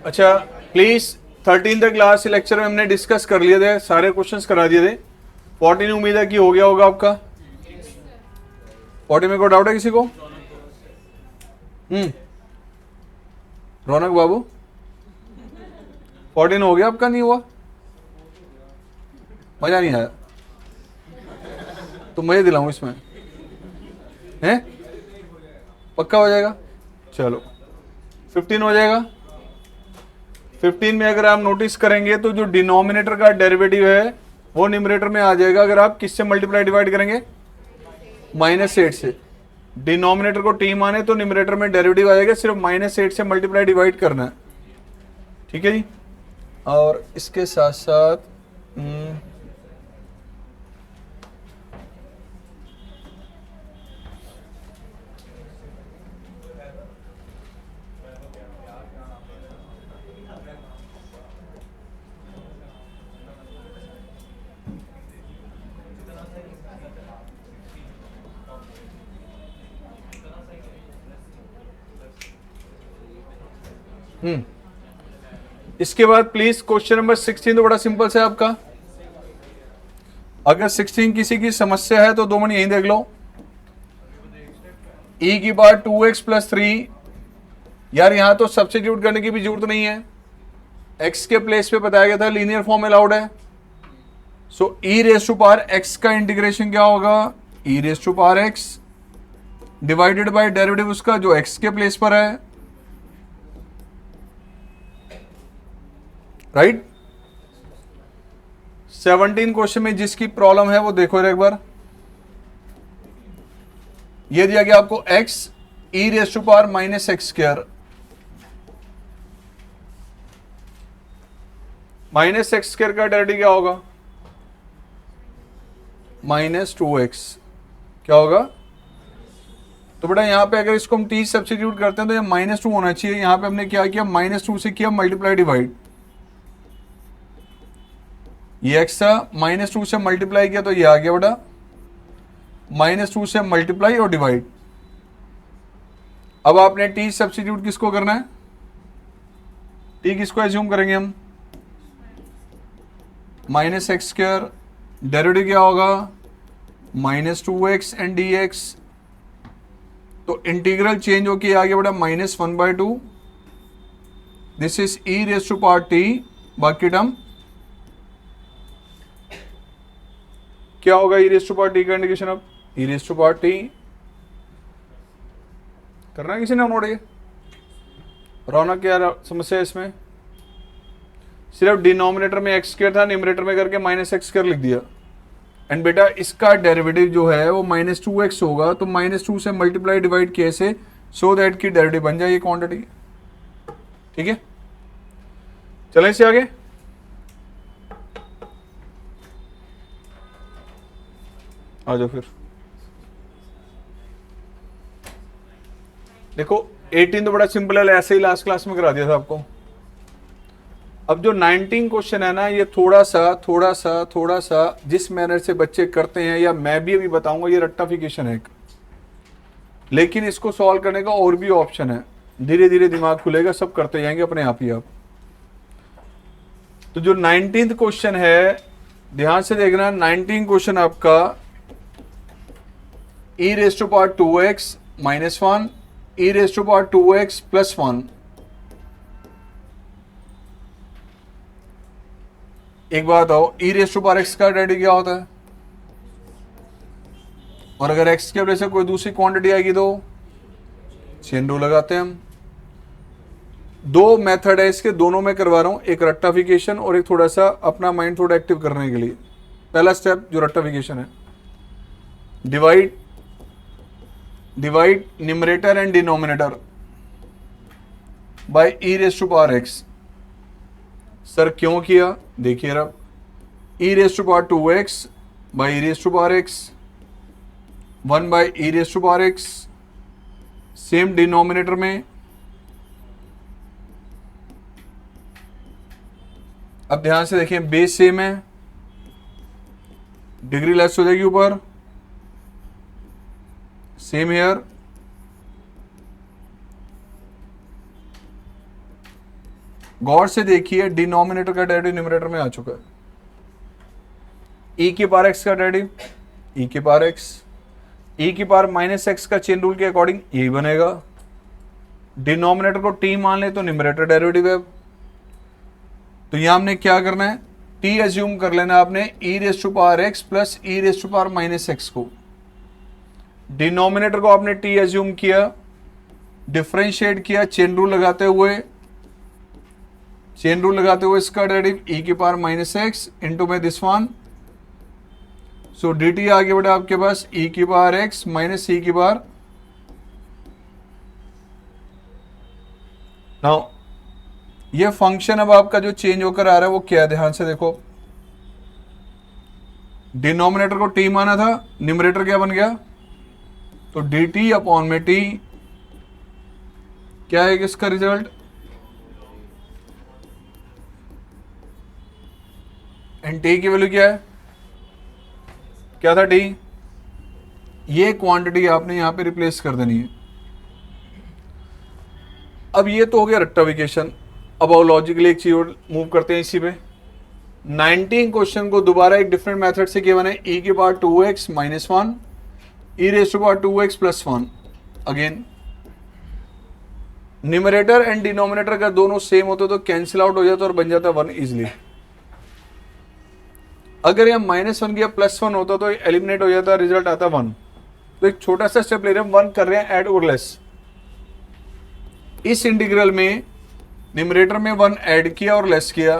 अच्छा please 13th class lecture में हमने डिस्कस कर लिए थे, सारे क्वेश्चंस करा दिए थे। 14 उम्मीद है कि हो गया होगा आपका। 14 में कोई डाउट है किसी को? रौनक बाबू 14 हो गया आपका? नहीं हुआ? मजा नहीं आया तो मजे दिलाऊं इसमें हैं? पक्का हो जाएगा? चलो 15 हो जाएगा। 15 में अगर आप नोटिस करेंगे तो जो डिनोमिनेटर का डेरिवेटिव है वो न्यूमरेटर में आ जाएगा। अगर आप किससे मल्टीप्लाई डिवाइड करेंगे? -8 से। डिनोमिनेटर को टी माने तो न्यूमरेटर में डेरिवेटिव आ जाएगा, सिर्फ -8 से मल्टीप्लाई डिवाइड करना है। ठीक है जी। और इसके साथ साथ इसके बाद प्लीज क्वेश्चन नंबर 16 तो बड़ा सिंपल से आपका। अगर 16 किसी की समस्या है तो 2 मिनट यहीं देख लो। e की बार 2x + 3, यार यहां तो सब्स्टिट्यूट करने की भी जरूरत नहीं है, x के प्लेस पे बताया गया था लीनियर फॉर्म अलाउड है। सो e⁻x का इंटीग्रेशन क्या होगा? e⁻x डिवाइडेड बाय डेरिवेटिव उसका जो x के प्लेस पर है, राइट। 17 क्वेश्चन में जिसकी प्रॉब्लम है वो देखो एक बार। ये दिया गया आपको x e⁻−x²। -x² का डेरिवेटिव क्या होगा? -2x। क्या होगा? तो बेटा यहां पे अगर इसको हम t सब्स्टिट्यूट करते हैं तो ये -2 होना चाहिए। यहां पे हमने क्या किया? -2 से किया मल्टीप्लाई डिवाइड। ये x था, -2 से मल्टीप्लाई किया तो ये आ गया बेटा -2 से मल्टीप्लाई और डिवाइड। अब आपने t सब्स्टिट्यूट किसको करना है? t किसको एज्यूम करेंगे हम? -x²। डेरिवेटिव क्या होगा? -2x and dx। तो इंटीग्रल चेंज होके आ गया बेटा -1/2। This is e⁻t। बाकी टर्म क्या होगा? e⁻t का इंडिकेशन। अब e⁻t करना है किसी ने नोट? ये रौनक क्या समस्या है इसमें? सिर्फ डिनोमिनेटर में x² था, न्यूमरेटर में करके -x² लिख दिया। एंड बेटा इसका डेरिवेटिव जो है वो -2x होगा, तो -2 से मल्टीप्लाई डिवाइड कैसे, सो दैट की डेरिवेटिव बन जाए ये क्वांटिटी। ठीक है, चलें इससे आगे। आ जाओ फिर। देखो 18 तो बड़ा सिंपल है, ऐसे ही लास्ट क्लास में करा दिया था आपको। अब जो 19 क्वेश्चन है ना, ये थोड़ा सा जिस मैनर से बच्चे करते हैं, या मैं भी अभी बताऊंगा, ये रट्टाफिकेशन है एक। लेकिन इसको सॉल्व करने का और भी ऑप्शन है, धीरे धीरे दिमाग खुलेगा, सब करते जाएंगे अपने आप ही आप। तो जो 19th क्वेश्चन है, ध्यान से देखना। 19 क्वेश्चन आपका e⁻2x -1 e⁻2x + 1। एक बात आओ, e⁻x का डेरिवेटिव क्या होता है? और अगर x के वजह से कोई दूसरी क्वांटिटी आएगी तो चेन रूल लगाते हैं हम। दो मेथड है इसके, दोनों में करवा रहा हूं, एक रट्टाफिकेशन और एक थोड़ा सा अपना माइंड थोड़ा एक्टिव करने के लिए। पहला स्टेप जो रट्टाफिकेशन है, divide numerator and denominator by e⁻x। Sir क्यों किया? देखिए अब e⁻2x bye e⁻x, 1 bye e⁻x, same denominator में। अब ध्यान से देखिए, बेस सेम है, डिग्री लेस हो जाएगी ऊपर, सेम हेयर। गौर से देखिए, डिनोमिनेटर का डेरिवेटिव न्यूमरेटर में आ चुका है। ई की पावर एक्स का डेरिवेटिव ई की पावर एक्स, ई की पावर माइनस एक्स का चेन रूल के अकॉर्डिंग यही बनेगा। डिनोमिनेटर को टी मान ले तो न्यूमरेटर डेरिवेटिव है। तो यहां हमने क्या करना है, टी एज्यूम कर लेना आपने e raise to power x plus e raise to power minus x को। डिनोमिनेटर को आपने टी एज्यूम किया, डिफरेंशिएट किया चेन रूल लगाते हुए, इसका डेरिवेटिव ई की पावर माइनस एक्स इंटू में this one. So d t आगे बढ़ा आपके पास ई की पावर एक्स माइनस ई की पावर। नाउ ये फंक्शन अब आपका जो चेंज होकर आ रहा है वो क्या है, ध्यान से देखो। डिनोमिनेटर को टी माना था, न्यूमरेटर क्या बन गया, तो डी टी अपॉन में टी। क्या है इसका रिजल्ट, एंड टी की वैल्यू क्या है, क्या था टी, ये क्वांटिटी आपने यहां पे रिप्लेस कर देनी है। अब ये तो हो गया रेक्टिफिकेशन। अब और लॉजिकली एक चीज और मूव करते हैं इसी पे। 19 क्वेश्चन को दोबारा एक डिफरेंट मेथड से किया मैंने, ई की power 2x minus 1 e raise to power 2x plus 1। Again numerator and denominator अगर दोनों सेम होते तो कैंसिल आउट हो जाता और बन जाता 1 इजिली। अगर यह -1 किया +1 होता तो एलिमिनेट हो जाता, रिजल्ट आता 1। तो एक छोटा सा स्टेप ले रहे हैं, 1 कर रहे हैं ऐड और लेस। इस इंटीग्रल में न्यूमरेटर में 1 ऐड किया और लेस किया,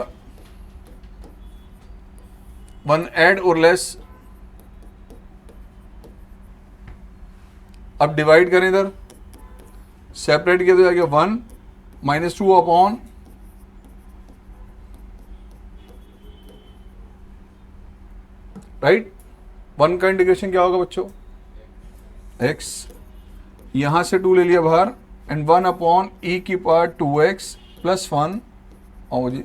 1 ऐड और लेस। अब डिवाइड करें, इधर सेपरेट किया तो जाएगा 1 -2 अपॉन राइट। 1 का इंटीग्रेशन क्या होगा बच्चों, x, यहां से 2 ले लिया बाहर, एंड 1 अपॉन ई की पावर 2x प्लस 1। आओ जी,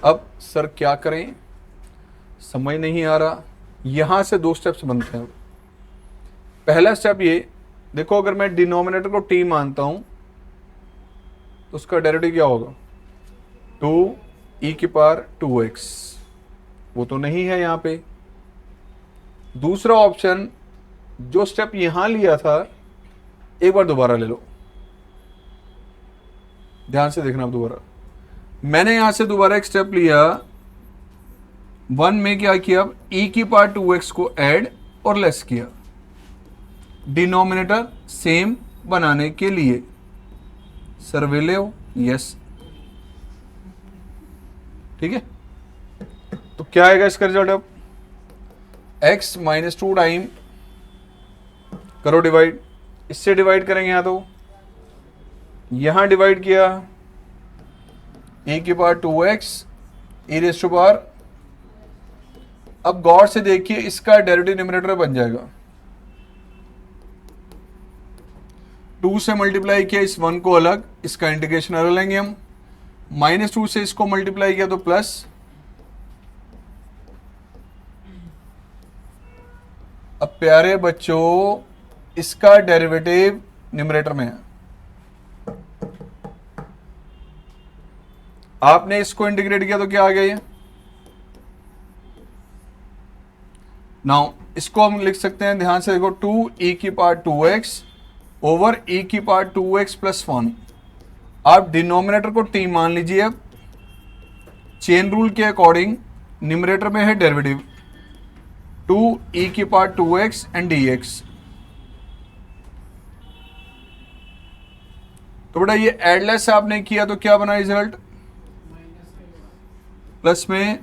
अब सर क्या करें, समझ नहीं आ रहा। यहां से 2 स्टेप्स बनते हैं। पहला स्टेप ये देखो, अगर मैं डिनोमिनेटर को t मानता हूं तो उसका डेरिवेटिव क्या होगा, 2 ई की पावर 2x, वो तो नहीं है यहां पे। दूसरा ऑप्शन, जो स्टेप यहां लिया था एक बार दोबारा ले लो, ध्यान से देखना। अब दोबारा मैंने यहां से दोबारा एक स्टेप लिया, 1 में क्या किया, अब ई की पावर 2x को ऐड और लेस किया, डिनोमिनेटर सेम बनाने के लिए। सर्वे ले हो, यस, ठीक है। तो क्या आएगा इसका रिजल्ट, अब x -2 टाइम करो डिवाइड, इससे डिवाइड करेंगे यहां, तो यहां डिवाइड किया e की power 2x e raise to power. अब गौर से देखिए, इसका डेरिवेटिव न्यूमरेटर बन जाएगा, 2 से मल्टीप्लाई किया इस 1 को अलग, इसका इंटीग्रेशन अलग लेंगे हम। -2 से इसको मल्टीप्लाई किया तो प्लस, अब प्यारे बच्चों इसका डेरिवेटिव न्यूमरेटर में है, आपने इसको इंटीग्रेट किया तो क्या आ गया ये। नाउ इसको हम लिख सकते हैं, ध्यान से देखो, 2 ई की पावर 2x ओवर ई की पावर 2x प्लस 1। आप डिनोमिनेटर को t मान लीजिए। अब चेन रूल के अकॉर्डिंग न्यूमरेटर में है डेरिवेटिव 2 ई की पावर 2x एंड dx। तो बेटा ये एडलेस आपने किया तो क्या बना रिजल्ट, प्लस में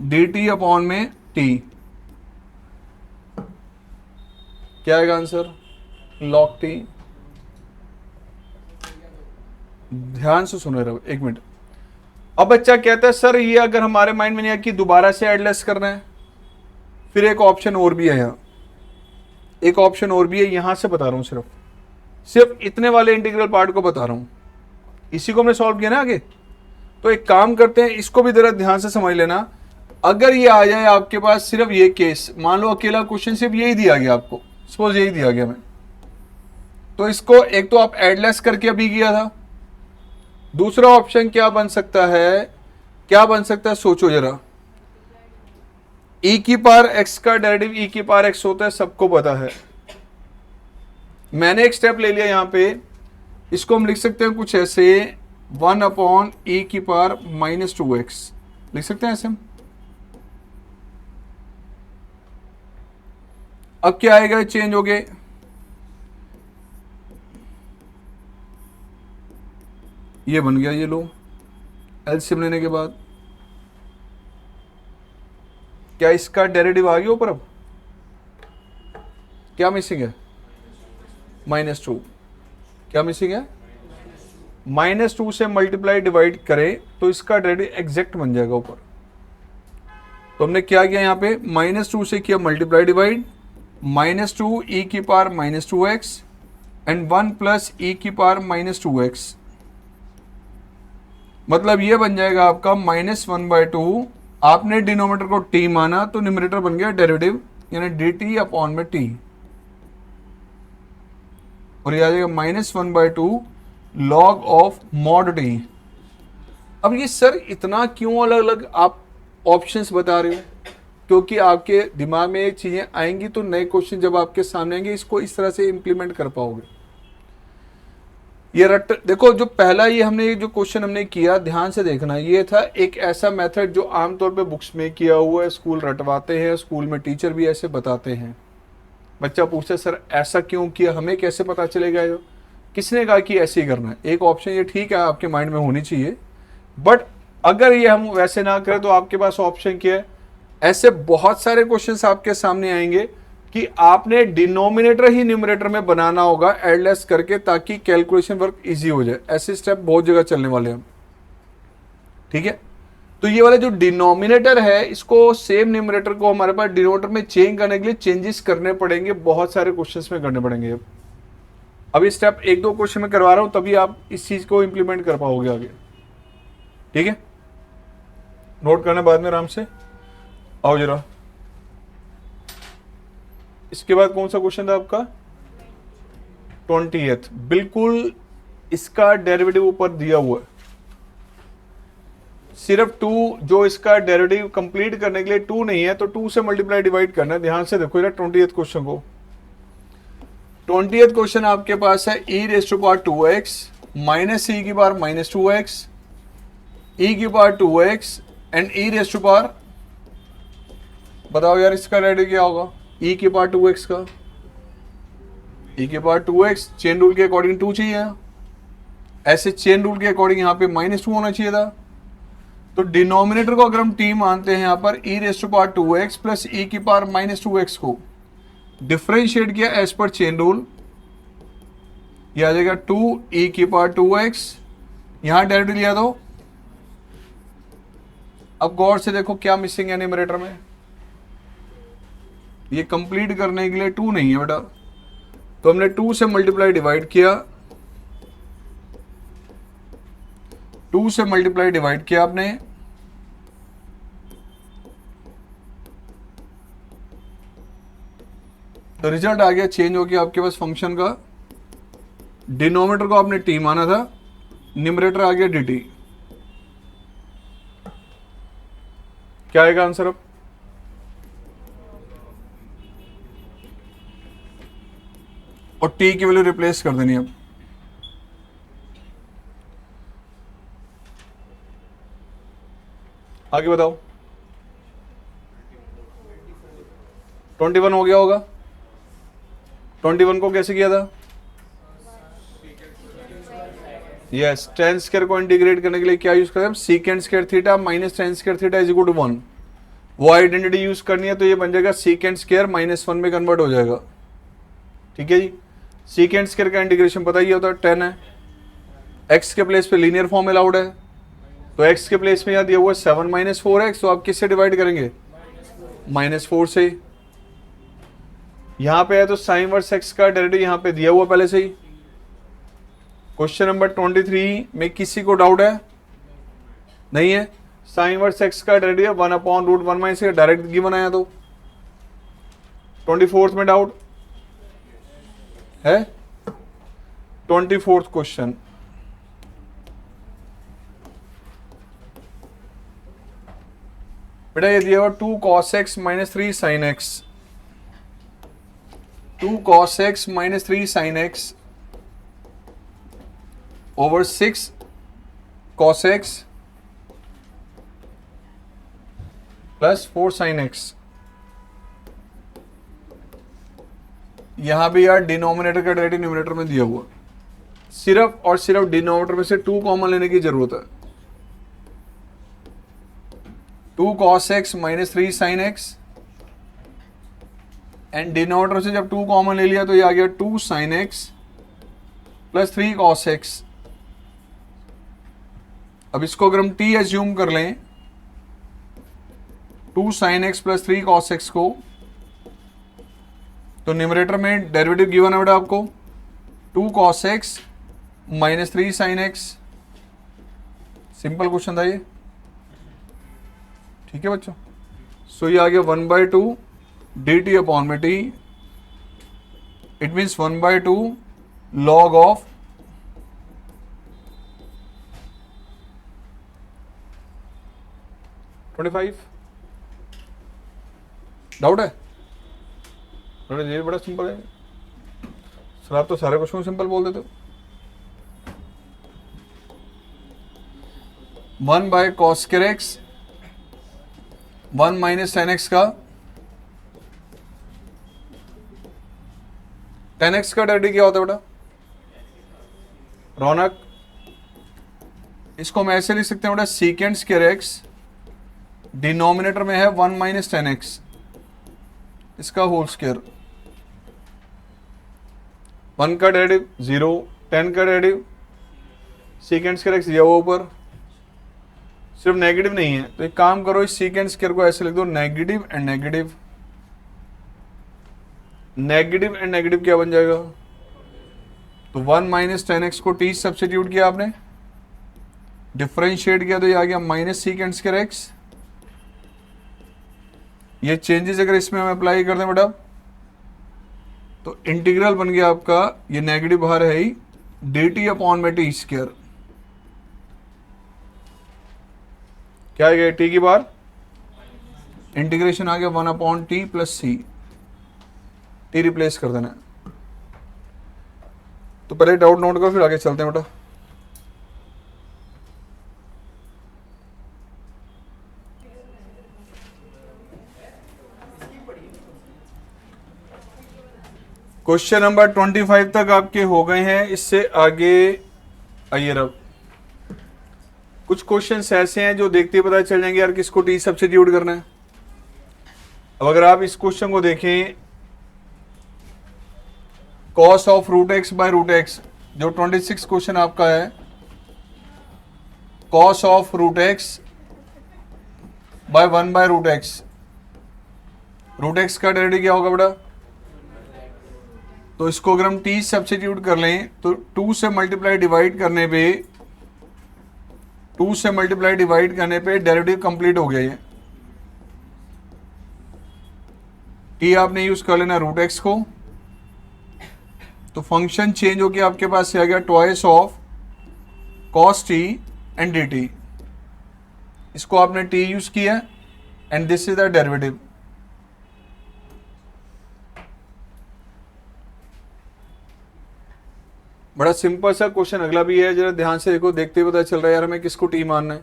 dt अपॉन में t। क्या आएगा आंसर, log t। ध्यान से सुनो रहो, 1 मिनट। अब बच्चा कहता है सर ये अगर हमारे माइंड में नहीं आया कि दोबारा से एडलेस करना है, फिर एक ऑप्शन और भी है, यहाँ एक ऑप्शन और भी है, यहां से बता रहा हूं, सिर्फ इतने वाले इंटीग्रल पार्ट को बता रहा हूं, इसी को हमने सॉल्व किया ना आगे। तो एक काम करते हैं, इसको भी जरा ध्यान से समझ लेना। अगर ये आ जाए आपके पास सिर्फ ये केस, मान लो अकेला क्वेश्चन सिर्फ यही दिया गया आपको, सपोज यही दिया गया मैं, तो इसको एक तो आप एडलेस करके अभी किया था, दूसरा ऑप्शन क्या बन सकता है, क्या बन सकता है सोचो जरा। e की पावर x का डेरिवेटिव e की पावर x होता है, सबको पता है। मैंने एक स्टेप ले लिया यहां पे, इसको हम लिख सकते हैं कुछ ऐसे 1 अपॉन e की पावर -2x लिख सकते हैं ऐसे हम। अब क्या आएगा, चेंज हो गए, ये बन गया, ये लो एलसीएम लेने के बाद क्या इसका डेरिवेटिव आ गया ऊपर। अब क्या मिसिंग है, -2, क्या मिसिंग है, -2 से मल्टीप्लाई डिवाइड करें तो इसका डेरिवेटिव एग्जैक्ट बन जाएगा ऊपर। तो हमने क्या किया यहाँ पे, -2 से किया मल्टीप्लाई डिवाइड, -2 e की power -2x and 1 plus e की पावर -2x, मतलब ये बन जाएगा आपका -1/2। आपने डिनोमिनेटर को t माना तो न्यूमरेटर बन गया डेरिवेटिव, यानी dt अपॉन में t, और ये आ जाएगा -1/2 log ऑफ मॉड t। अब ये सर इतना क्यों अलग अलग आप ऑप्शंस बता रहे हो, क्योंकि आपके दिमाग में एक चीजें आएंगी तो नए क्वेश्चन जब आपके सामने आएंगे इसको इस तरह से इंप्लीमेंट कर पाओगे। ये रट देखो, जो पहला ये हमने जो क्वेश्चन हमने किया, ध्यान से देखना, ये था एक ऐसा मेथड जो आमतौर पे बुक्स में किया हुआ है, स्कूल रटवाते हैं, स्कूल में टीचर भी ऐसे बताते हैं। बच्चा पूछते सर ऐसा क्यों किया, हमें कैसे पता चलेगा, जो किसने कहा कि ऐसे ही करना है। एक ऑप्शन ये ठीक है आपके माइंड में होनी चाहिए, बट अगर ये हम वैसे ना करें तो आपके पास ऑप्शन क्या है, ऐसे बहुत सारे क्वेश्चंस आपके सामने आएंगे कि आपने डिनोमिनेटर ही न्यूमरेटर में बनाना होगा एड लेस करके, ताकि कैलकुलेशन वर्क इजी हो जाए। ऐसे स्टेप बहुत जगह चलने वाले हैं, ठीक है। तो ये वाला जो डिनोमिनेटर है, इसको सेम न्यूमरेटर को हमारे पास डिनोमिनेटर में चेंज करने के लिए चेंजेस करने पड़ेंगे, बहुत सारे क्वेश्चंस में करने पड़ेंगे। अभी स्टेप 1-2 क्वेश्चन में करवा रहा हूं, तभी आप इस चीज को इंप्लीमेंट कर पाओगे आगे, ठीक है। नोट करना बाद में आराम से, आओ जरा। इसके बाद कौन सा क्वेश्चन था आपका, 20th, बिल्कुल इसका डेरिवेटिव ऊपर दिया हुआ है, सिर्फ 2, जो इसका डेरिवेटिव कंप्लीट करने के लिए 2 नहीं है तो 2 से मल्टीप्लाई डिवाइड करना है। ध्यान से देखो 20th क्वेश्चन को। 20th क्वेश्चन आपके पास है e⁻²x माइनस e की पावर -2x, e की पावर 2x एंड e⁻, बताओ यार इसका डेरिवेटिव क्या होगा, e की पावर 2x का, e की पावर 2x, चेन रूल के अकॉर्डिंग 2 चाहिए, ऐसे चेन रूल के अकॉर्डिंग यहाँ पे -2 होना चाहिए था। तो डिनोमिनेटर को अगर हम t मानते हैं यहाँ पर e⁻² प्लस e की पावर -2x को डिफरेंशिएट किया एज पर चेन रूल, ये आ जाएगा 2e की पावर 2x, यहां डेरिवेटिव लिया दो। अब गौर से देखो क्या मिसिंग है न्यूमरेटर में, ये कंप्लीट करने के लिए 2 नहीं है बेटा, तो हमने 2 से मल्टीप्लाई डिवाइड किया, 2 से मल्टीप्लाई डिवाइड किया आपने, तो रिजल्ट आ गया चेंज हो गया आपके पास फंक्शन का। डिनोमिनेटर को आपने t माना था, न्यूमरेटर आ गया dt। क्या आएगा आंसर अब, और t की वैल्यू रिप्लेस कर देनी। अब आगे बताओ, 21 हो गया होगा। 21 को कैसे किया था, यस, tan स्क्वायर को इंटीग्रेट करने के लिए क्या यूज करते हैं, secant square theta minus tan square theta is equal to 1। वो आइडेंटिटी यूज करनी है तो ये बन जाएगा सीकेंट स्क्वायर -1 में कन्वर्ट हो जाएगा, ठीक है जी। सीकेंट स्क्वायर का इंटीग्रेशन पता ही होता है 10 है, x के प्लेस पे लीनियर फॉर्म अलाउड है, तो x के प्लेस में यहाँ दिया हुआ है 7 - 4x, तो आप किससे डिवाइड करेंगे, -4 से। यहां पे है तो साइन इनवर्स x का डेरिवेटिव यहां पे दिया हुआ पहले से ही। क्वेश्चन नंबर 23 में किसी को डाउट है, नहीं है, साइन इनवर्स x का डेरिवेटिव 1/√1 - डायरेक्ट गिवन आया। तो 24th में डाउट है, 24th क्वेश्चन, बेटा ये दिया हुआ 2 cos x minus 3 sin x, 2 cos x minus 3 sin x over 6 cos x plus 4 sin x। यहां भी यार डिनोमिनेटर का डेरिवेटिव न्यूमरेटर में दिया हुआ, सिर्फ और सिर्फ डिनोमिनेटर में से 2 कॉमन लेने की जरूरत है। 2 cos x minus 3 sin x and denominator से जब 2 कॉमन ले लिया तो ये आ गया 2 sin x plus 3 cos x। अब इसको अगर हम t एज्यूम कर लें 2 sin x plus 3 cos x को, तो न्यूमरेटर में डेरिवेटिव गिवन है बेटा आपको 2 cos x minus 3 sin x। Simple question था ये, ठीक है बच्चों। सो ये आ गया 1/2 dt अपॉन में t, it means 1/2 log of doubt है? ये बड़ा सिंपल है सर, आप तो सारे क्वेश्चन सिंपल बोल देते हो। 1/cos x 1 minus ten x का, 10x का डेरिवेटिव क्या होता है बेटा रौनक? इसको हम ऐसे लिख सकते हैं बेटा सीकेंड स्क्वायर एक्स, डिनोमिनेटर में है 1 माइनस 10x, इसका होल स्क्वायर। 1 का डेरिवेटिव 0, 10 का डेरिवेटिव सीकेंड स्क्वायर एक्स दिया हुआ ऊपर, सिर्फ नेगेटिव नहीं है तो एक काम करो इस सीकेंड स्क्वायर को ऐसे लिख दो negative and negative, negative and negative क्या बन जाएगा? तो 1 माइनस 10x को t सब्स्टिट्यूट किया आपने, डिफरेंशिएट किया तो ये आ गया माइनस सीकेंड स्क्वायर एक्स। ये चेंजेस अगर इसमें हम अप्लाई कर दें बेटा तो इंटीग्रल बन गया आपका, ये नेगेटिव बाहर है ही, dt अपॉन में टी स्क्वायर। क्या आ गया टी की बार? इंटीग्रेशन आ गया 1 अपॉन टी प्लस सी, टी रिप्लेस कर देना। तो पहले डाउट नोट करो फिर आगे चलते हैं बेटा। क्वेश्चन नंबर 25 तक आपके हो गए हैं, इससे आगे आइए रब कुछ क्वेश्चंस ऐसे हैं जो देखते ही पता चल जाएंगे यार किसको टी सब्स्टिट्यूट करना है। अब अगर आप इस क्वेश्चन को देखें, cos of root x by root x, जो 26 क्वेश्चन आपका है, cos of root x by 1 by root x, root x का डेरिवेटिव क्या होगा बेटा? तो इसको अगर हम t सब्स्टिट्यूट कर लें तो 2 से मल्टीप्लाई डिवाइड करने पे, 2 से मल्टीप्लाई डिवाइड करने पे डेरिवेटिव कंप्लीट हो गया ये। t आपने यूज कर लेना रूट एक्स को, तो फंक्शन चेंज होके आपके पास से आ गया twice of cos t and dt। इसको आपने t यूज किया and this is the derivative. बड़ा सिंपल सा क्वेश्चन अगला भी है, जरा ध्यान से देखो, देखते ही पता चल रहा है यार हमें किसको टी मानना है।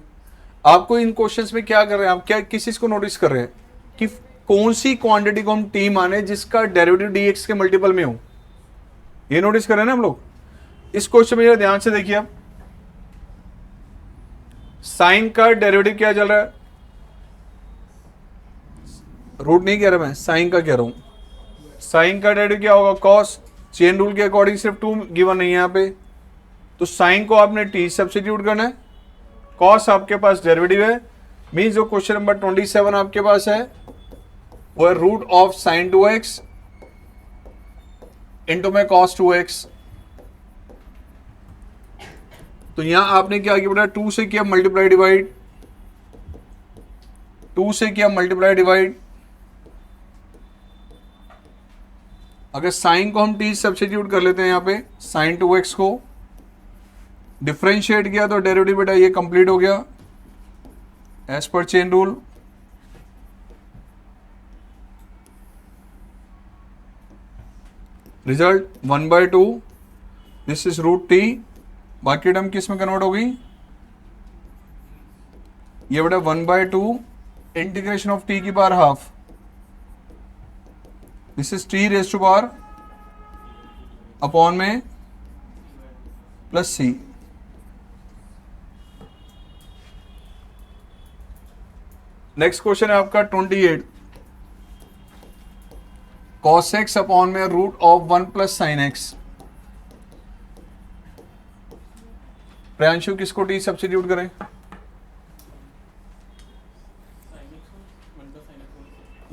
आपको इन क्वेश्चंस में क्या कर रहे हैं, आप क्या किस चीज को नोटिस कर रहे हैं कि कौन सी क्वांटिटी को हम टी माने जिसका डेरिवेटिव dx के मल्टीपल में हो, ये नोटिस कर रहे हैं ना हम लोग। इस क्वेश्चन में जरा ध्यान से देखिए आप, साइन का डेरिवेटिव क्या चल रहा है? रूट नहीं कह रहा मैं, साइन का कह रहा हूं। साइन का डेरिवेटिव क्या होगा? कॉस। चेन रूल के अकॉर्डिंग सिर्फ 2 गिवन नहीं है यहाँ पे, तो साइन को आपने t सब्स्टिट्यूट करना है, कॉस आपके पास डेरिवेटिव है, मींस जो क्वेश्चन नंबर 27 आपके पास है वो है root of sine 2x into में कॉस 2x। तो यहां आपने क्या किया बेटा, 2 से किया मल्टीप्लाई डिवाइड, 2 से किया मल्टीप्लाई डिवाइड। अगर साइन को हम t सब्स्टिट्यूट कर लेते हैं यहाँ पे, साइन 2x को डिफरेंशिएट किया तो डेरिवेटिव बेटा ये कंप्लीट हो गया as per chain rule. Result 1/2, this is root t, बाकी टर्म किस में कन्वर्ट हो गई, ये बेटा 1/2 इंटीग्रेशन ऑफ टी की power half, this is t raise to power upon में प्लस सी। नेक्स्ट क्वेश्चन है आपका 28, कॉस एक्स अपॉन में root of 1 plus sine x. Priyanshu किसको टी सब्स्टिट्यूट करें,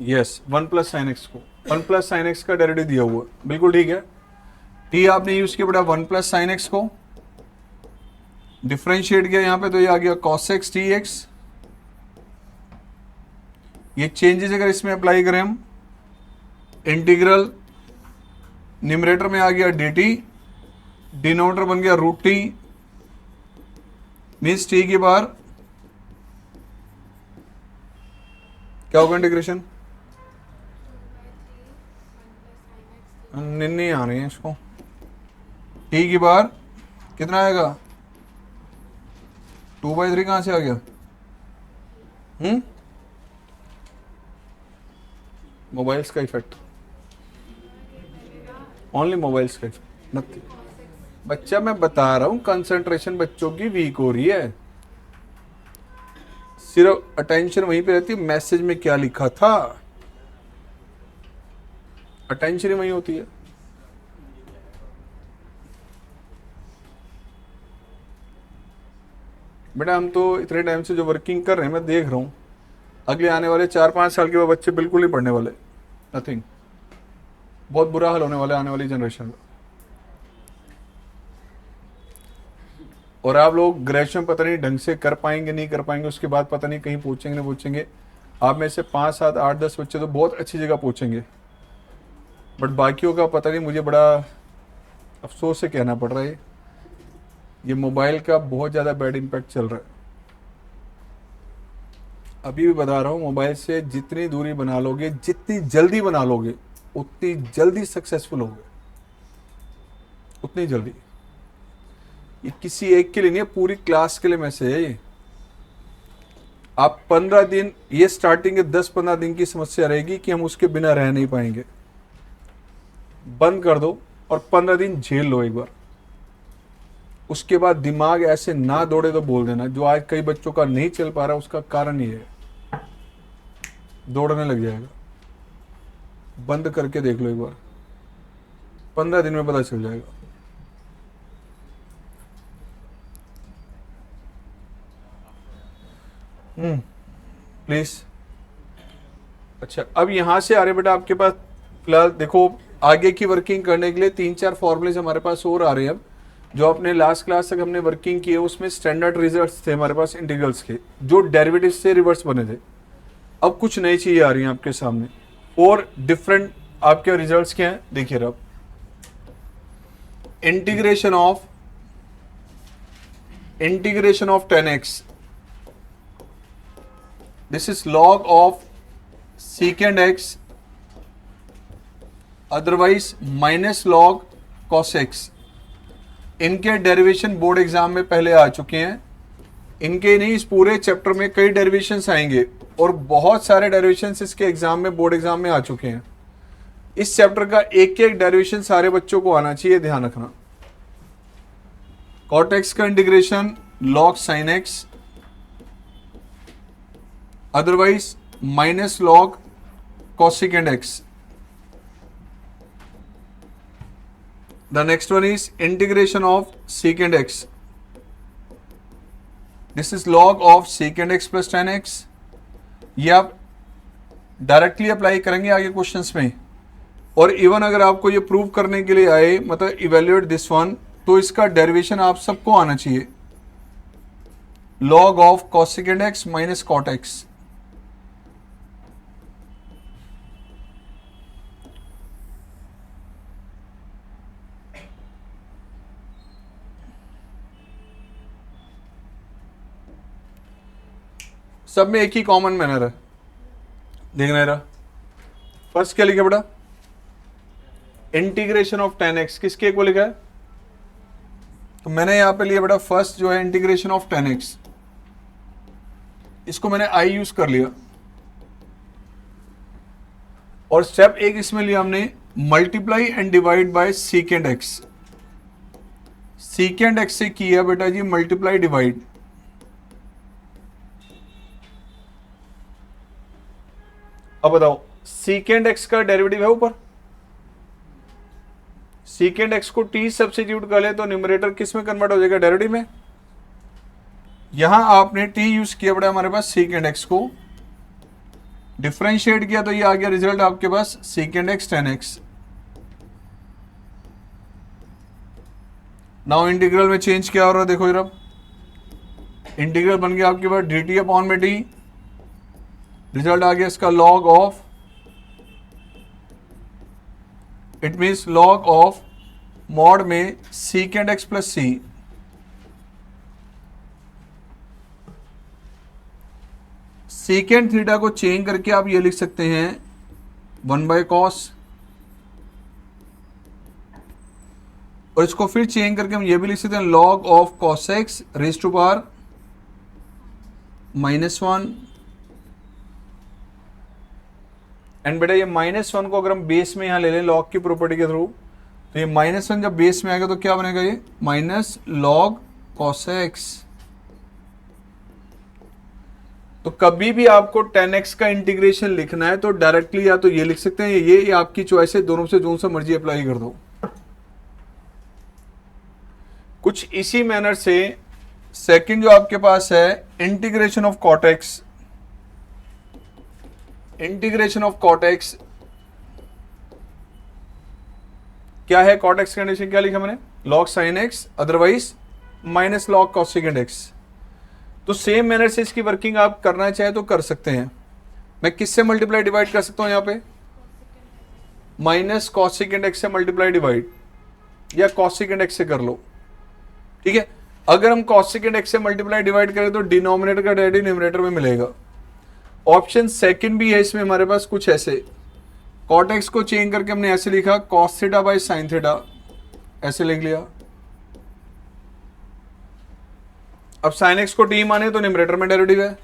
यस 1 प्लस साइन एक्स को, 1 प्लस साइन एक्स का डेरिवेटिव दिया हुआ, बिल्कुल ठीक है। टी आपने यूज किया बेटा 1 प्लस साइन एक्स को, डिफ्रेंशिएट किया यहां पे तो ये आ गया कॉस एक्स टी एक्स। ये चेंजेस अगर इसमें अप्लाई करें हम, इंटीग्रल न्यूमरेटर में आ गया डी टी, डिनोमिनेटर बन गया रूट टी, मीन्स टी की बार क्या होगा इंटीग्रेशन, नहीं आ रही है इसको, टी की बार कितना आएगा 2/3 कहां से आ गया, मोबाइल्स का इफेक्ट, ओनली मोबाइल्स का इफेक्ट, नथिंग। बच्चा मैं बता रहा हूं कंसंट्रेशन बच्चों की वीक हो रही है, सिर्फ अटेंशन वहीं पे रहती है, मैसेज में क्या लिखा था, अटेंशन ही वहीं होती है। बेटा हम तो इतने टाइम से जो वर्किंग कर रहे हैं मैं देख रहा हूं, अगले आने वाले 4-5 साल के बाद बच्चे बिल्कुल नहीं पढ़ने वाले, नथिंग, बहुत बुरा हाल होने वाला है आने वाली जनरेशन का। और आप लोग ग्रेजुएशन पता नहीं ढंग से कर पाएंगे नहीं कर पाएंगे, उसके बाद पता नहीं कहीं पहुंचेंगे नहीं पहुंचेंगे। आप में से 5, 7, 8, 10 बच्चे तो बहुत अच्छी जगह पहुंचेंगे, बट बाकियों का पता नहीं, मुझे बड़ा अफसोस से कहना पड़ रहा है, ये मोबाइल का बहुत ज़्यादा बैड इम्पैक्ट चल रहा है। अभी भी बता रहा हूँ, मोबाइल से जितनी दूरी बना लोगे, जितनी जल्दी बना लोगे, उतनी जल्दी सक्सेसफुल होगे, उतनी जल्दी। ये किसी एक के लिए नहीं है, पूरी क्लास के लिए मैसेज है ये। आप 15 दिन, ये स्टार्टिंग के 10-15 दिन की समस्या रहेगी कि हम उसके बिना रह नहीं पाएंगे, बंद कर दो और 15 दिन झेल लो एक बार, उसके बाद दिमाग ऐसे ना दौड़े तो बोल देना। जो आज कई बच्चों का नहीं चल पा रहा उसका कारण ये है, दौड़ने लग जाएगा। बंद करके देख लो एक बार, 15 दिन में पता चल जाएगा। प्लीज। अच्छा अब यहां से आ रहे बेटा आपके पास, फिलहाल देखो आगे की वर्किंग करने के लिए 3-4 फॉर्मूलेज हमारे पास और आ रहे हैं। अब जो अपने लास्ट क्लास तक हमने वर्किंग की है उसमें स्टैंडर्ड रिजल्ट्स थे हमारे पास इंटीग्रल्स के, जो डेरिवेटिव से रिवर्स बने थे। अब कुछ नई चीजें आ रही हैं आपके सामने, और डिफरेंट आपके रिजल्ट्स क्या हैं देखिए। अब integration of 10x, this is log of secant x, otherwise minus log cos x। इनके डेरिवेशन बोर्ड एग्जाम में पहले आ चुके हैं, इनके नहीं इस पूरे चैप्टर में कई डेरिवेशंस आएंगे, और बहुत सारे डेरिवेशंस इसके एग्जाम में, बोर्ड एग्जाम में आ चुके हैं। इस चैप्टर का एक एक डेरिवेशन सारे बच्चों को आना चाहिए, ध्यान रखना। cot x का integration log sin x, otherwise minus log cosecant x। The next one is integration of secant x. This is log of secant x plus tan x. ये आप डायरेक्टली अप्लाई करेंगे आगे क्वेश्चंस में, और even अगर आपको ये प्रूव करने के लिए आए, मतलब इवेल्युएट दिस वन, तो इसका डेरिवेशन आप सबको आना चाहिए, log of cosecant x minus cot x। सब में एक ही कॉमन मैनर है, देखना है। फर्स्ट क्या लिखा बेटा, इंटीग्रेशन ऑफ 10x किसके इक्वल लिखा है? तो मैंने यहां पे लिया बेटा फर्स्ट जो है इंटीग्रेशन ऑफ 10x, इसको मैंने i यूज कर लिया, और स्टेप एक इसमें लिया हमने multiply and divide by सीकेंड x। सीकेंड x से किया बेटा जी मल्टीप्लाई डिवाइड। अब बताओ सीकेंड x का डेरिवेटिव है ऊपर, सीकेंड x को t सब्स्टिट्यूट कर ले तो न्यूमरेटर किस में कन्वर्ट हो जाएगा? डेरिवेटिव में। यहां आपने t यूज किया बेटा हमारे पास सीकेंड x को, डिफरेंशिएट किया तो ये आ गया रिजल्ट आपके पास secant x 10x। Now integral में चेंज क्या हो रहा है देखो इधर, इंटीग्रल बन गया आपके पास dt अपॉन में t, रिजल्ट आ गया इसका log of, it means log of mod में secant x plus c। Secant theta को चेंज करके आप ये लिख सकते हैं 1/cos, और इसको फिर चेंज करके हम ये भी लिख सकते हैं log of cos x raise to power -1। And बेटा ये -1 को अगर हम बेस में यहां ले लें लॉग की प्रॉपर्टी के थ्रू, तो ये -1 जब बेस में आएगा तो क्या बनेगा? ये माइनस लॉग cos x। तो कभी भी आपको 10x का इंटीग्रेशन लिखना है तो डायरेक्टली या तो ये लिख सकते हैं, ये आपकी चॉइस है, दोनों से जो सा मर्जी अप्लाई कर दो। कुछ इसी मैनर से सेकंड जो आपके पास है integration of cot x, integration of cot x क्या है? cot x कंडीशन क्या लिखा मैंने? log sin x otherwise minus log cosecant x। तो सेम मैनर से इसकी वर्किंग आप करना चाहे तो कर सकते हैं। मैं किससे मल्टीप्लाई डिवाइड कर सकता हूं यहां पे? माइनस cosecant x से मल्टीप्लाई डिवाइड, या cosecant x से कर लो, ठीक है। अगर हम cosecant x से मल्टीप्लाई डिवाइड करें तो डिनोमिनेटर का डेरिवेटिव न्यूमरेटर में मिलेगा। ऑप्शन सेकंड भी है इसमें हमारे पास कुछ ऐसे, cot x को चेंज करके हमने ऐसे लिखा cos theta by sin theta, ऐसे लिख लिया। अब sin x को t माने तो न्यूमरेटर में डेरिवेटिव है,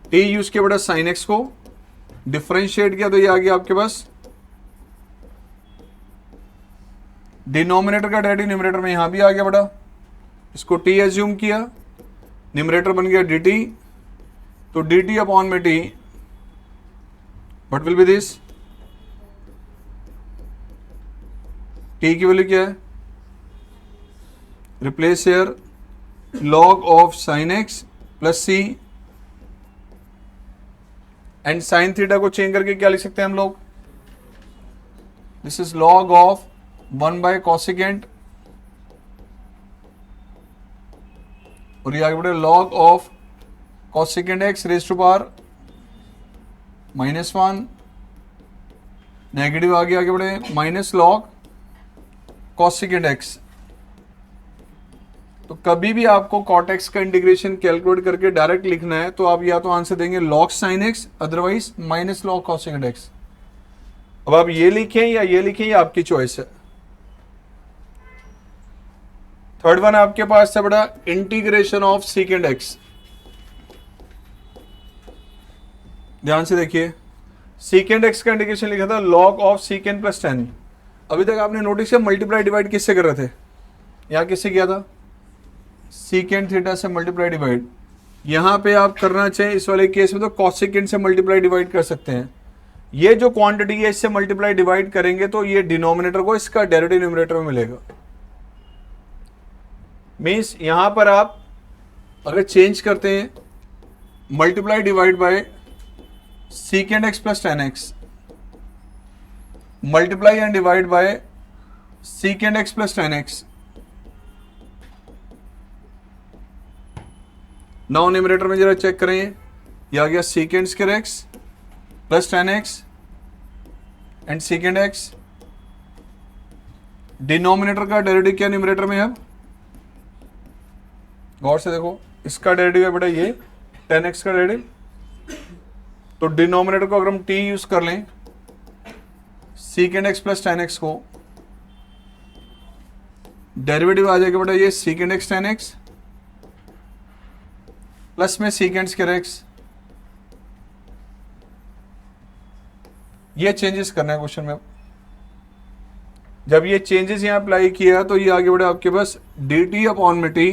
t यूज किया बेटा sin x को, डिफरेंशिएट किया तो ये आ गया आपके पास डिनोमिनेटर का डेरिवेटिव न्यूमरेटर में, यहां भी आ गया बेटा, इसको t एज्यूम किया, न्यूमरेटर बन गया dt, तो dt अपॉन में t, what will be this? t की वैल्यू क्या है? Replace here log of sin x plus c, and sin theta को चेंज करके क्या लिख सकते हैं हम लोग? This is log of 1/cosecant, और ये आगे बढ़े log ऑफ cosecant x raise to power -1, negative आगे बढ़े माइनस log cosecant x। तो कभी भी आपको cot x का इंटीग्रेशन कैलकुलेट करके डायरेक्ट लिखना है तो आप या तो आंसर देंगे log sin x otherwise minus log cosecant x। अब आप ये लिखें या ये लिखें, ये आपकी चॉइस है। थर्ड वन आपके पास है बड़ा इंटीग्रेशन ऑफ secant x। ध्यान से देखिए, secant x का इंटीग्रेशन लिखा था log ऑफ secant प्लस 10। अभी तक आपने नोटिस किया मल्टीप्लाई डिवाइड किससे कर रहे थे? यहां किससे किया था? secant थीटा से मल्टीप्लाई डिवाइड। यहां पे आप करना चाहें इस वाले केस में तो cosecant से मल्टीप्लाई डिवाइड कर सकते हैं। ये जो क्वांटिटी है इससे मल्टीप्लाई डिवाइड करेंगे तो ये डिनोमिनेटर को इसका डेरिवेटिव न्यूमरेटर में मिलेगा। मीन्स यहां पर आप अगर चेंज करते हैं multiply divide by secant x plus 10x, multiply and divide by secant x plus 10x, now numerator में जरा चेक करें, ये आ गया secant square x plus 10x and secant x। Denominator का डेरिवेटिव क्या न्यूमरेटर में है? अब गौर से देखो, इसका डेरिवेटिव है बेटा ये 10x का डेरिवेटिव, तो डिनोमिनेटर को अगर हम t यूज कर लें सीकेंड एक्स प्लस टेन एक्स को, डेरिवेटिव आ जाएगा बेटा ये सीकेंड एक्स टेन एक्स प्लस में सीकेंड स्क्वायर एक्स। ये चेंजेस करना है क्वेश्चन में। जब ये चेंजेस यहां अप्लाई किया तो ये आगे बढ़े आपके पास डी टी अपॉन में T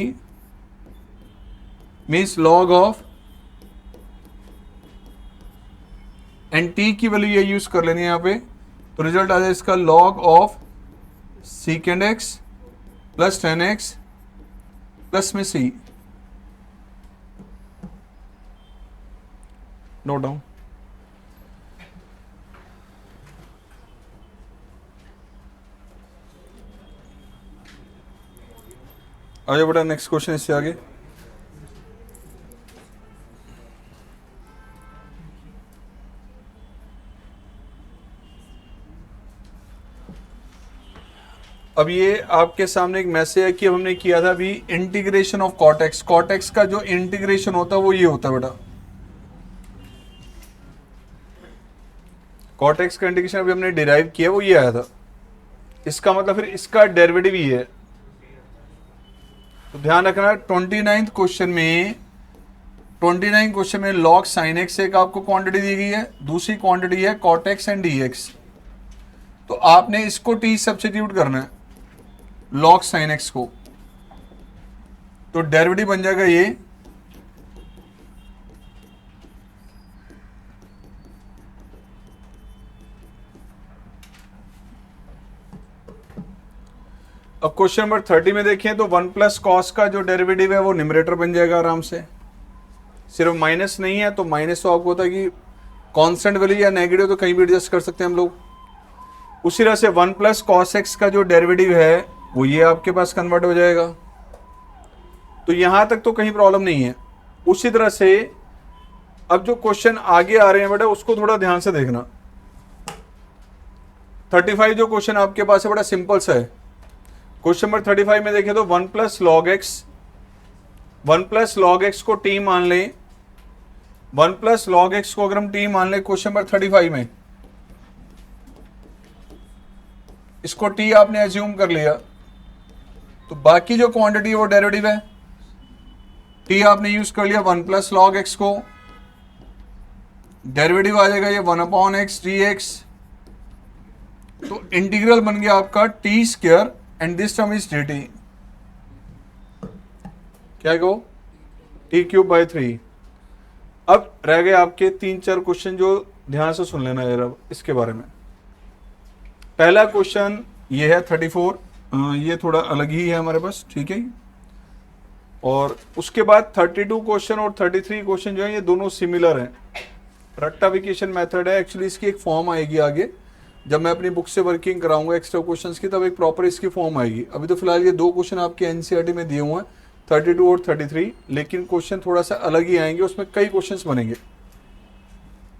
means log of, and T की वैल्यू ये यूज कर लेनी है यहां पे, तो रिजल्ट आ जाए इसका log of सीकेंड x plus ten x plus में सी। Note down. आगे बेटा नेक्स्ट क्वेश्चन इससे आगे। अब ये आपके सामने एक मैसेज है कि अब हमने किया था अभी इंटीग्रेशन ऑफ कॉटेक्स। कॉटेक्स का जो इंटीग्रेशन होता है वो ये होता है बेटा, कॉटेक्स का इंटीग्रेशन अभी हमने डिराइव किया वो ये आया था। इसका मतलब फिर इसका डेरिवेटिव ही है। तो ध्यान रखना 29 क्वेश्चन में लॉग साइन एक्स एक आपको क्वांटिटी दी गई है, दूसरी क्वांटिटी है कॉटेक्स एंड डी एक्स। तो आपने इसको टी सब्स्टिट्यूट करना है लॉग साइन एक्स को, तो डेरिवेटिव बन जाएगा ये अब क्वेश्चन नंबर 30 में देखें तो 1 प्लस कॉस का जो डेरिवेटिव है वो न्यूमरेटर बन जाएगा आराम से। सिर्फ माइनस नहीं है तो माइनस तो आपको होता है कि कांस्टेंट वैल्यू या नेगेटिव तो कहीं भी एडजस्ट कर सकते हैं हम लोग। उसी तरह से 1 प्लस कॉस एक्स का जो डेरिवेटिव है वो ये आपके पास कन्वर्ट हो जाएगा। तो यहां तक तो कहीं प्रॉब्लम नहीं है। उसी तरह से अब जो क्वेश्चन आगे आ रहे हैं बेटा उसको थोड़ा ध्यान से देखना। 35 जो क्वेश्चन आपके पास है बड़ा सिंपल सा है। क्वेश्चन नंबर 35 में देखें तो 1 प्लस लॉग एक्स को टी मान लें। 1 प्लस लॉग एक्स को अगर हम टी मान लें क्वेश्चन नंबर 35 में, इसको टी आपने एज्यूम कर लिया, तो बाकी जो क्वांटिटी है वो डेरिवेटिव है। टी आपने यूज कर लिया 1 प्लस लॉग एक्स को, डेरिवेटिव आ जाएगा ये 1 अपॉन एक्स डी एक्स। तो इंटीग्रल बन गया आपका T square and this term is D T. क्या गो टी क्यूब बाई 3। अब रह गए आपके 3-4 क्वेश्चन जो ध्यान से सुन लेना यार अब इसके बारे में। पहला क्वेश्चन ये है 34, ये थोड़ा अलग ही है हमारे पास, ठीक है। और उसके बाद 32 क्वेश्चन और 33 क्वेश्चन जो है ये दोनों सिमिलर हैं। रेक्टिफिकेशन मेथड है एक्चुअली, इसकी एक फॉर्म आएगी आगे जब मैं अपनी बुक से वर्किंग कराऊंगा एक्स्ट्रा क्वेश्चंस की, तब एक प्रॉपर इसकी फॉर्म आएगी। अभी तो फिलहाल ये 2 क्वेश्चन आपके एनसीईआरटी में दिए हुए हैं 32 और 33, लेकिन क्वेश्चन थोड़ा सा अलग ही आएंगे, उसमें कई क्वेश्चंस बनेंगे।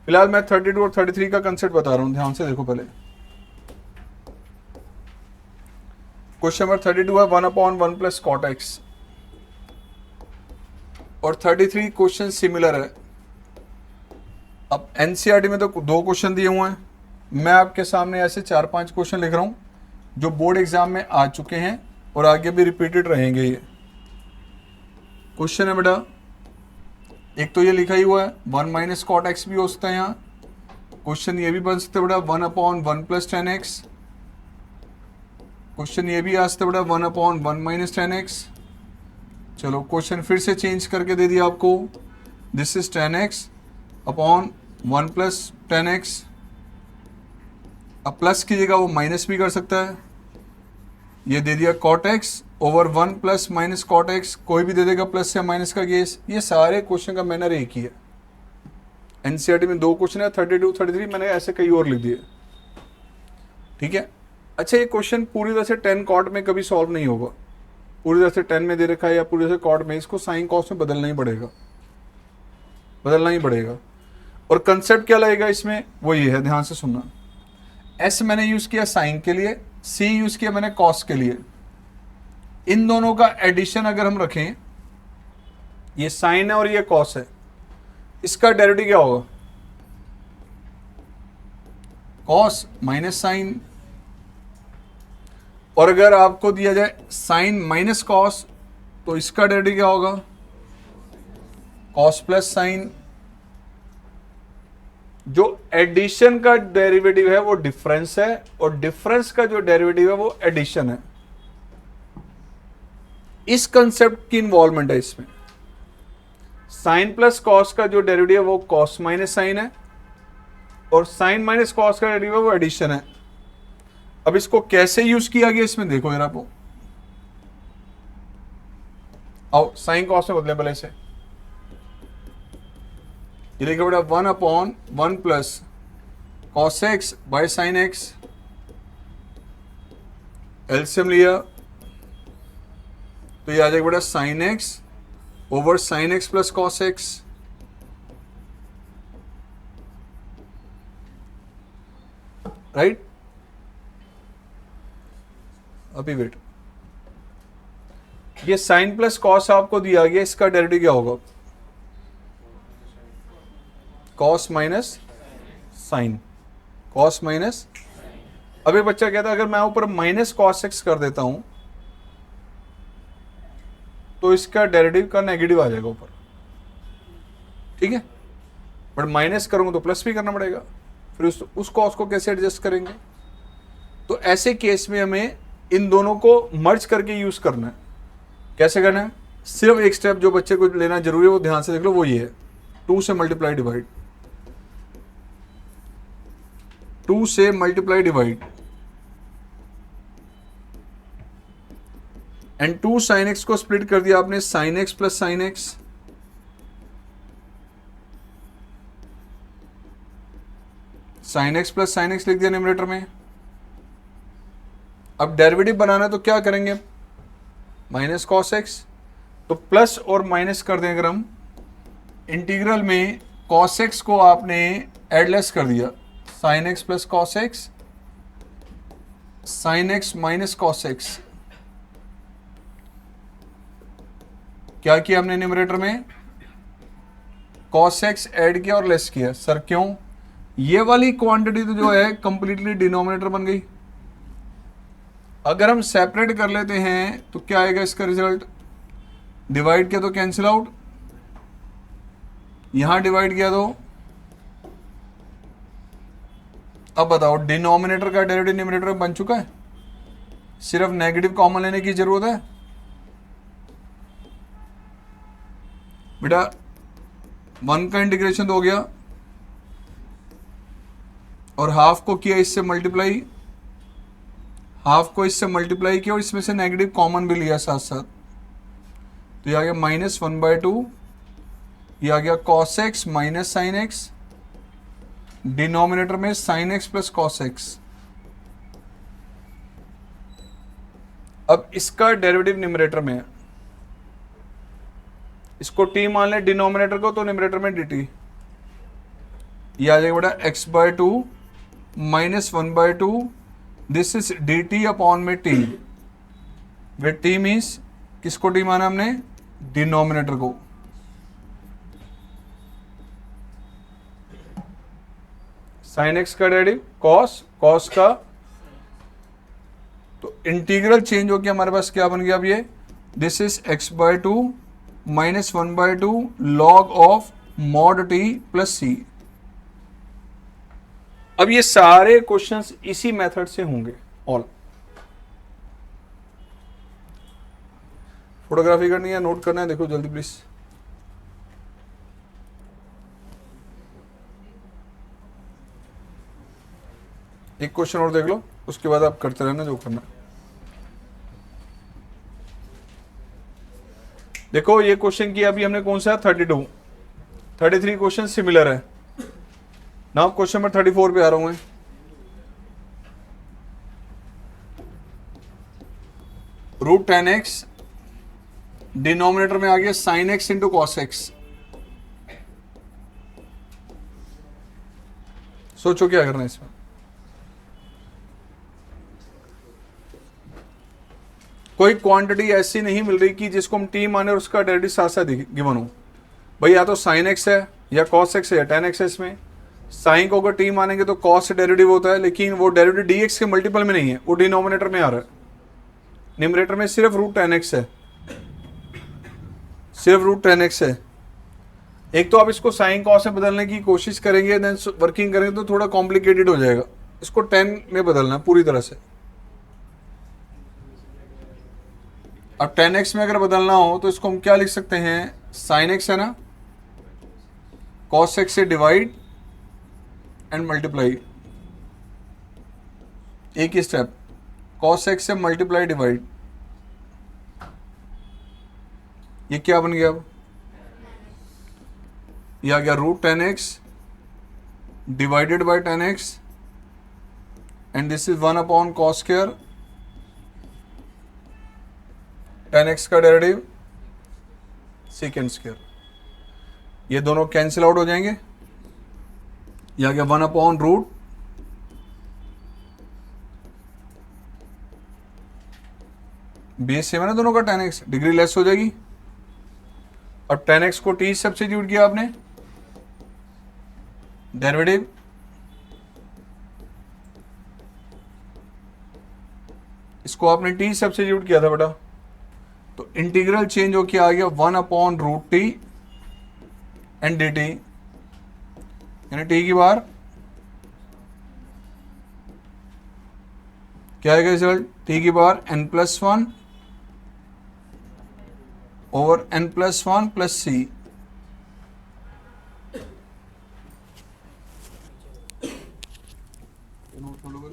फिलहाल मैं 32 और 33 का कंसेप्ट बता रहा हूं, ध्यान से देखो पहले। क्वेश्चन नंबर 32 है 1 अपॉन 1 प्लस कॉट एक्स, और 33 क्वेश्चन सिमिलर है। अब एनसीईआरटी में तो 2 क्वेश्चन दिए हुए हैं, मैं आपके सामने ऐसे 4-5 क्वेश्चन लिख रहा हूं जो बोर्ड एग्जाम में आ चुके हैं और आगे भी रिपीटेड रहेंगे। ये क्वेश्चन है बेटा, एक तो ये लिखा ही हुआ है 1 माइनस कॉट एक्स भी हो सकता है यहाँ। क्वेश्चन ये भी बन सकता है बेटा 1 अपॉन 1 प्लस 10 एक्स। क्वेश्चन ये भी आ सकता है बेटा 1 अपॉन 1 माइनस 10 एक्स। चलो क्वेश्चन फिर से चेंज करके दे दिया आपको, this is 10 x upon 1 plus 10 x. अब प्लस की जगह वो माइनस भी कर सकता है। ये दे दिया cot x over 1 plus minus cot x, कोई भी दे देगा प्लस या माइनस का केस। ये सारे क्वेश्चन का मैनर एक ही है। एनसीईआरटी में 2 क्वेश्चन है 32 33, मैंने ऐसे कई और लिख दिए, ठीक है। अच्छा ये क्वेश्चन पूरी तरह से 10 कॉट में कभी सॉल्व नहीं होगा, पूरी तरह से 10 में दे रखा है या पूरी तरह से कॉट में, इसको साइन कॉस में बदलना ही पड़ेगा। और कंसेप्ट क्या लगेगा इसमें वो ये है, ध्यान से सुनना। एस मैंने यूज किया साइन के लिए, सी यूज किया मैंने कॉस के लिए। इन दोनों का एडिशन अगर हम रखें, ये साइन है और ये कॉस है, इसका डेरिवेटिव क्या होगा? कॉस माइनस साइन, और अगर आपको दिया जाए साइन माइनस कॉस तो इसका डेरिवेटिव क्या होगा, कॉस प्लस साइन। जो एडिशन का डेरिवेटिव है वो डिफरेंस है, और डिफरेंस का जो डेरिवेटिव है वो एडिशन है। इस कंसेप्ट की इन्वॉल्वमेंट है इसमें। साइन प्लस कॉस का जो डेरिवेटिव है वो कॉस माइनस साइन है, और साइन माइनस कॉस का डेरिवेटिव है वो एडिशन है। अब इसको कैसे यूज किया गया इसमें देखो यार, आपको आओ साइन कॉस में बदले पहले से। ये लिखा बेटा 1/1 plus cos x by sine x, LCM लिया तो ये आ जाएगा बेटा sine x over sine x plus cos x. Right, अभी वेट, ये साइन प्लस कॉस आपको दिया गया, इसका डेरिवेटिव क्या होगा, cos minus sine, cos minus. अभी बच्चा कहता है अगर मैं ऊपर माइनस कॉस एक्स कर देता हूं तो इसका डेरिवेटिव का नेगेटिव आ जाएगा ऊपर, ठीक है, बट माइनस करूंगा तो प्लस भी करना पड़ेगा, फिर उस कॉस को कैसे एडजस्ट करेंगे। तो ऐसे केस में हमें इन दोनों को मर्ज करके यूज करना है। कैसे करना है, सिर्फ एक स्टेप जो बच्चे को लेना जरूरी है वो ध्यान से देख लो, वो ये है 2 से मल्टीप्लाई डिवाइड, 2 से multiply divide and 2 sign x को स्प्लिट कर दिया आपने sign x plus sine x, sign x plus sine x लिख दिया न्यूमरेटर में। अब डेरिवेटिव बनाना है तो क्या करेंगे, माइनस कॉस एक्स, तो प्लस और माइनस कर दें अगर हम, इंटीग्रल में कॉस एक्स को आपने एडलेस कर दिया, sign x plus cos x, sine x minus cos x. क्या किया हमने न्यूमरेटर में, कॉस एक्स ऐड किया और लेस किया। सर क्यों, ये वाली क्वांटिटी तो जो है कंप्लीटली डिनोमिनेटर बन गई। अगर हम सेपरेट कर लेते हैं तो क्या आएगा इसका रिजल्ट, डिवाइड किया तो कैंसिल आउट, यहां डिवाइड किया तो, अब बताओ डिनोमिनेटर का डेरिवेटिव न्यूमरेटर बन चुका है, सिर्फ नेगेटिव कॉमन लेने की जरूरत है। बेटा 1 का इंटीग्रेशन तो हो गया और हाफ को किया इससे मल्टीप्लाई, हाफ को इससे मल्टीप्लाई किया और इसमें से नेगेटिव कॉमन भी लिया साथ साथ, तो ये आ गया -1/2, ये आ गया cos x minus sine x, denominator में sine x plus cos x. अब इसका डेरिवेटिव न्यूमरेटर में है, इसको टी मान ले डिनोमिनेटर को, तो न्यूमरेटर में dt, ये आ जाएगा बेटा x/2 -1/2, this is dt upon में t, वे t मीन्स किसको t माना हमने, डिनोमिनेटर को। साइन एक्स का डेरिवेटिव कॉस, कॉस का, तो इंटीग्रल चेंज हो गया हमारे पास, क्या बन गया अब ये, this is x/2 -1/2 log of mod t plus c. अब ये सारे क्वेश्चंस इसी मेथड से होंगे ऑल। फोटोग्राफी करनी है, नोट करना है, देखो जल्दी प्लीज। एक क्वेश्चन और देख लो, उसके बाद आप करते रहना जो करना। देखो ये क्वेश्चन किया अभी हमने कौन सा, 32, 33 क्वेश्चन सिमिलर है ना। क्वेश्चन नंबर 34 पे आ रहा हूं मैं। √10x डिनोमिनेटर में आ गया sine x into cos x. सोचो क्या करना है इसमें। कोई क्वांटिटी ऐसी नहीं मिल रही कि जिसको हम टी माने और उसका डेरिवेटिव साथ साथ गिवन हो। भाई या तो साइन एक्स है या कॉस एक्स है या टेन एक्स है इसमें, साइन को अगर टी मानेंगे तो कॉस से डेरिवेटिव होता है, लेकिन वो डेरिवेटिव डीएक्स के मल्टीपल में नहीं है, वो डिनोमिनेटर में आ रहा है। न्यूमरेटर में सिर्फ रूट टेन एक्स है, सिर्फ रूट टेन एक्स है। एक तो आप इसको साइन कॉस से बदलने की कोशिश करेंगे, देन वर्किंग करेंगे तो थोड़ा कॉम्प्लिकेटेड हो जाएगा। इसको 10 में बदलना है पूरी तरह से। अब 10x में अगर बदलना हो तो इसको हम क्या लिख सकते हैं, साइन एक्स है ना, कॉस एक्स से डिवाइड एंड मल्टीप्लाई, एक ही स्टेप, कॉस एक्स से मल्टीप्लाई डिवाइड। ये क्या बन गया, अब ये आ गया root 10x divided by 10x and this is 1 upon cos square 10x का डेरिवेटिव सेकेंड स्क्वायर। ये दोनों कैंसिल आउट हो जाएंगे, ये आ गया 1 अपॉन रूट बेस सेम है ना दोनों का, 10x डिग्री लेस हो जाएगी। अब 10x को t सब्स्टिट्यूट किया आपने, डेरिवेटिव इसको आपने t सब्स्टिट्यूट किया था बेटा, तो इंटीग्रल चेंज हो के आ गया 1 upon root T and D T, यानी टी की बार क्या आएगा रिजल्ट, टी की बार n+1 over n+1 plus C. Note कर लो।